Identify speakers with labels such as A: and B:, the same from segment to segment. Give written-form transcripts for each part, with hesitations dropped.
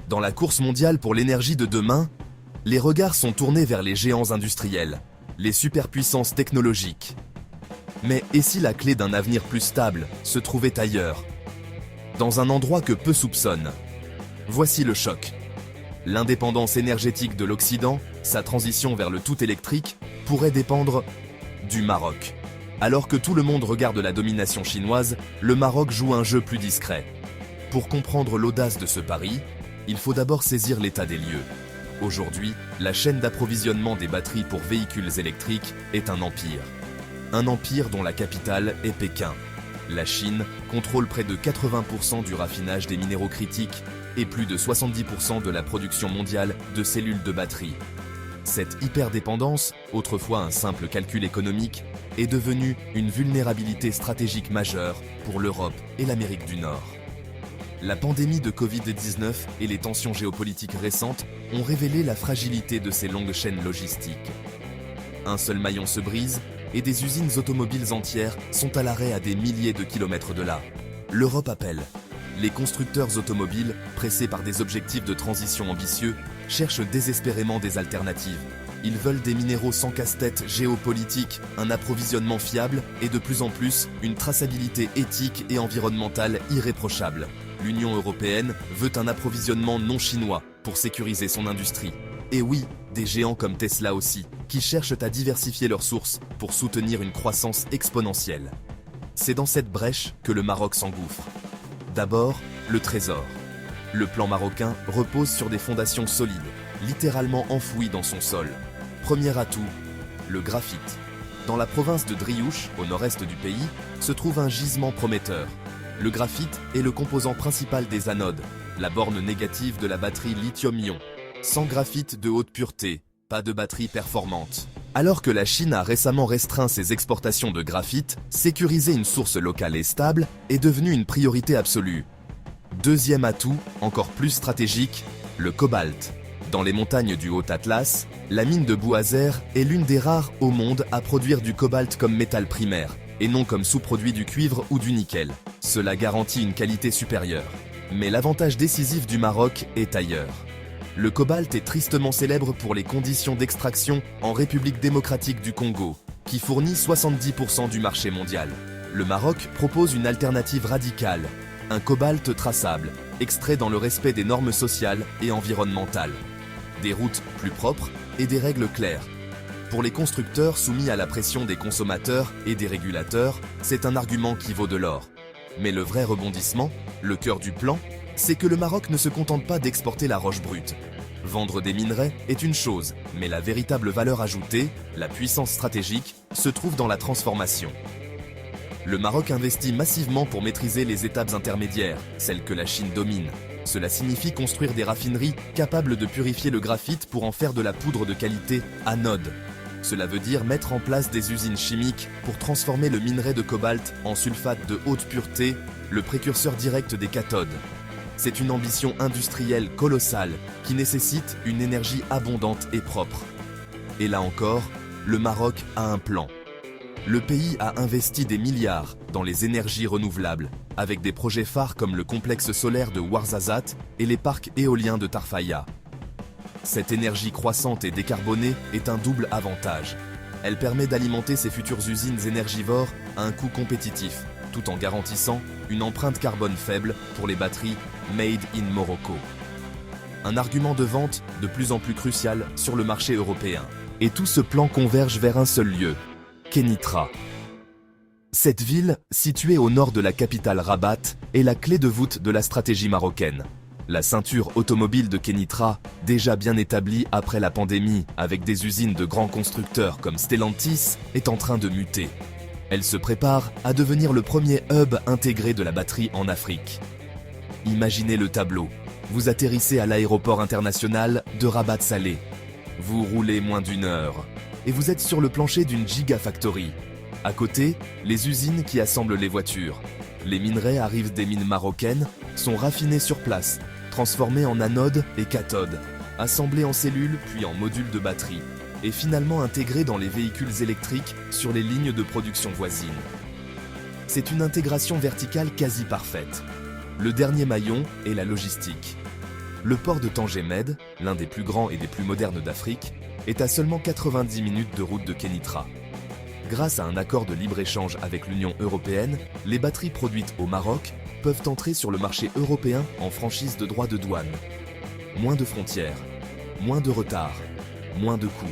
A: Dans la course mondiale pour l'énergie de demain, les regards sont tournés vers les géants industriels, les superpuissances technologiques. Mais et si la clé d'un avenir plus stable se trouvait ailleurs, dans un endroit que peu soupçonnent? Voici le choc. L'indépendance énergétique de l'Occident, sa transition vers le tout électrique, pourrait dépendre du Maroc. Alors que tout le monde regarde la domination chinoise, le Maroc joue un jeu plus discret. Pour comprendre l'audace de ce pari, il faut d'abord saisir l'état des lieux. Aujourd'hui, la chaîne d'approvisionnement des batteries pour véhicules électriques est un empire. Un empire dont la capitale est Pékin. La Chine contrôle près de 80% du raffinage des minéraux critiques et plus de 70% de la production mondiale de cellules de batterie. Cette hyperdépendance, autrefois un simple calcul économique, est devenue une vulnérabilité stratégique majeure pour l'Europe et l'Amérique du Nord. La pandémie de Covid-19 et les tensions géopolitiques récentes ont révélé la fragilité de ces longues chaînes logistiques. Un seul maillon se brise et des usines automobiles entières sont à l'arrêt à des milliers de kilomètres de là. L'Europe appelle. Les constructeurs automobiles, pressés par des objectifs de transition ambitieux, cherchent désespérément des alternatives. Ils veulent des minéraux sans casse-tête géopolitique, un approvisionnement fiable et de plus en plus une traçabilité éthique et environnementale irréprochable. L'Union européenne veut un approvisionnement non chinois pour sécuriser son industrie. Et oui, des géants comme Tesla aussi, qui cherchent à diversifier leurs sources pour soutenir une croissance exponentielle. C'est dans cette brèche que le Maroc s'engouffre. D'abord, le trésor. Le plan marocain repose sur des fondations solides, littéralement enfouies dans son sol. Premier atout, le graphite. Dans la province de Driouche, au nord-est du pays, se trouve un gisement prometteur. Le graphite est le composant principal des anodes, la borne négative de la batterie lithium-ion. Sans graphite de haute pureté, pas de batterie performante. Alors que la Chine a récemment restreint ses exportations de graphite, sécuriser une source locale et stable est devenu une priorité absolue. Deuxième atout, encore plus stratégique, le cobalt. Dans les montagnes du Haut-Atlas, la mine de Bouazer est l'une des rares au monde à produire du cobalt comme métal primaire, et non comme sous-produit du cuivre ou du nickel. Cela garantit une qualité supérieure. Mais l'avantage décisif du Maroc est ailleurs. Le cobalt est tristement célèbre pour les conditions d'extraction en République démocratique du Congo, qui fournit 70% du marché mondial. Le Maroc propose une alternative radicale, un cobalt traçable, extrait dans le respect des normes sociales et environnementales. Des routes plus propres et des règles claires. Pour les constructeurs soumis à la pression des consommateurs et des régulateurs, c'est un argument qui vaut de l'or. Mais le vrai rebondissement, le cœur du plan, c'est que le Maroc ne se contente pas d'exporter la roche brute. Vendre des minerais est une chose, mais la véritable valeur ajoutée, la puissance stratégique, se trouve dans la transformation. Le Maroc investit massivement pour maîtriser les étapes intermédiaires, celles que la Chine domine. Cela signifie construire des raffineries capables de purifier le graphite pour en faire de la poudre de qualité anode. Cela veut dire mettre en place des usines chimiques pour transformer le minerai de cobalt en sulfate de haute pureté, le précurseur direct des cathodes. C'est une ambition industrielle colossale qui nécessite une énergie abondante et propre. Et là encore, le Maroc a un plan. Le pays a investi des milliards dans les énergies renouvelables, avec des projets phares comme le complexe solaire de Ouarzazate et les parcs éoliens de Tarfaya. Cette énergie croissante et décarbonée est un double avantage. Elle permet d'alimenter ses futures usines énergivores à un coût compétitif, tout en garantissant une empreinte carbone faible pour les batteries Made in Morocco. Un argument de vente de plus en plus crucial sur le marché européen. Et tout ce plan converge vers un seul lieu, Kénitra. Cette ville, située au nord de la capitale Rabat, est la clé de voûte de la stratégie marocaine. La ceinture automobile de Kénitra, déjà bien établie après la pandémie avec des usines de grands constructeurs comme Stellantis, est en train de muter. Elle se prépare à devenir le premier hub intégré de la batterie en Afrique. Imaginez le tableau. Vous atterrissez à l'aéroport international de Rabat Salé. Vous roulez moins d'une heure et vous êtes sur le plancher d'une gigafactory. À côté, les usines qui assemblent les voitures. Les minerais arrivent des mines marocaines, sont raffinés sur place, transformés en anodes et cathodes, assemblés en cellules puis en modules de batterie, et finalement intégrés dans les véhicules électriques sur les lignes de production voisines. C'est une intégration verticale quasi parfaite. Le dernier maillon est la logistique. Le port de Tanger Med, l'un des plus grands et des plus modernes d'Afrique, est à seulement 90 minutes de route de Kénitra. Grâce à un accord de libre-échange avec l'Union européenne, les batteries produites au Maroc peuvent entrer sur le marché européen en franchise de droits de douane. Moins de frontières, moins de retard, moins de coûts.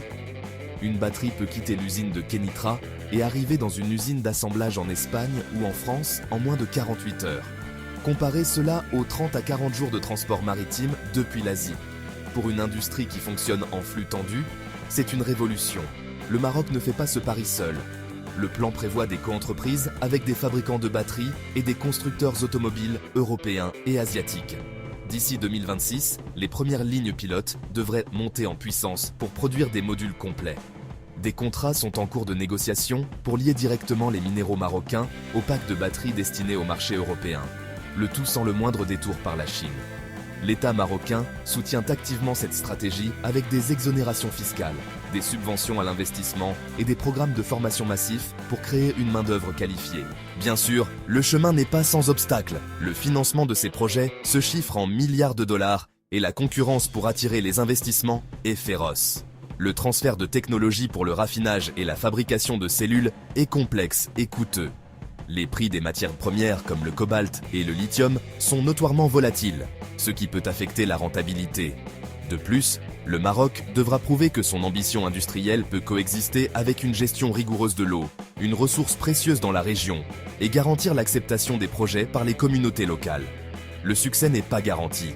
A: Une batterie peut quitter l'usine de Kénitra et arriver dans une usine d'assemblage en Espagne ou en France en moins de 48 heures. Comparez cela aux 30 à 40 jours de transport maritime depuis l'Asie. Pour une industrie qui fonctionne en flux tendu, c'est une révolution. Le Maroc ne fait pas ce pari seul. Le plan prévoit des coentreprises avec des fabricants de batteries et des constructeurs automobiles européens et asiatiques. D'ici 2026, les premières lignes pilotes devraient monter en puissance pour produire des modules complets. Des contrats sont en cours de négociation pour lier directement les minéraux marocains aux packs de batteries destinés au marché européen. Le tout sans le moindre détour par la Chine. L'État marocain soutient activement cette stratégie avec des exonérations fiscales, des subventions à l'investissement et des programmes de formation massifs pour créer une main-d'œuvre qualifiée. Bien sûr, le chemin n'est pas sans obstacles. Le financement de ces projets se chiffre en milliards de dollars et la concurrence pour attirer les investissements est féroce. Le transfert de technologie pour le raffinage et la fabrication de cellules est complexe et coûteux. Les prix des matières premières comme le cobalt et le lithium sont notoirement volatiles, ce qui peut affecter la rentabilité. De plus, le Maroc devra prouver que son ambition industrielle peut coexister avec une gestion rigoureuse de l'eau, une ressource précieuse dans la région, et garantir l'acceptation des projets par les communautés locales. Le succès n'est pas garanti.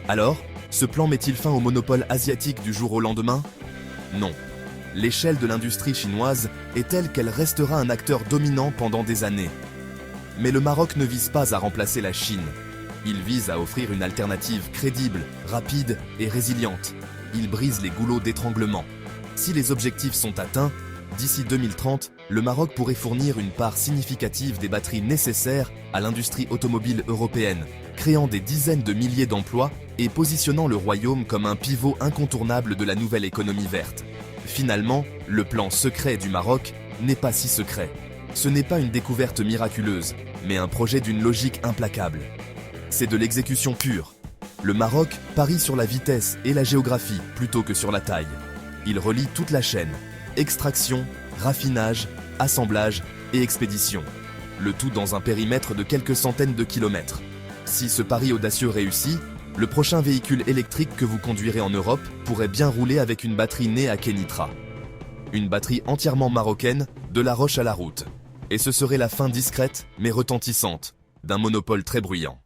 A: Alors, ce plan met-il fin au monopole asiatique du jour au lendemain ? Non. L'échelle de l'industrie chinoise est telle qu'elle restera un acteur dominant pendant des années. Mais le Maroc ne vise pas à remplacer la Chine. Il vise à offrir une alternative crédible, rapide et résiliente. Il brise les goulots d'étranglement. Si les objectifs sont atteints, d'ici 2030, le Maroc pourrait fournir une part significative des batteries nécessaires à l'industrie automobile européenne, créant des dizaines de milliers d'emplois et positionnant le royaume comme un pivot incontournable de la nouvelle économie verte. Finalement, le plan secret du Maroc n'est pas si secret. Ce n'est pas une découverte miraculeuse, mais un projet d'une logique implacable. C'est de l'exécution pure. Le Maroc parie sur la vitesse et la géographie plutôt que sur la taille. Il relie toute la chaîne, extraction, raffinage, assemblage et expédition. Le tout dans un périmètre de quelques centaines de kilomètres. Si ce pari audacieux réussit, le prochain véhicule électrique que vous conduirez en Europe pourrait bien rouler avec une batterie née à Kénitra. Une batterie entièrement marocaine, de la roche à la route. Et ce serait la fin discrète, mais retentissante, d'un monopole très bruyant.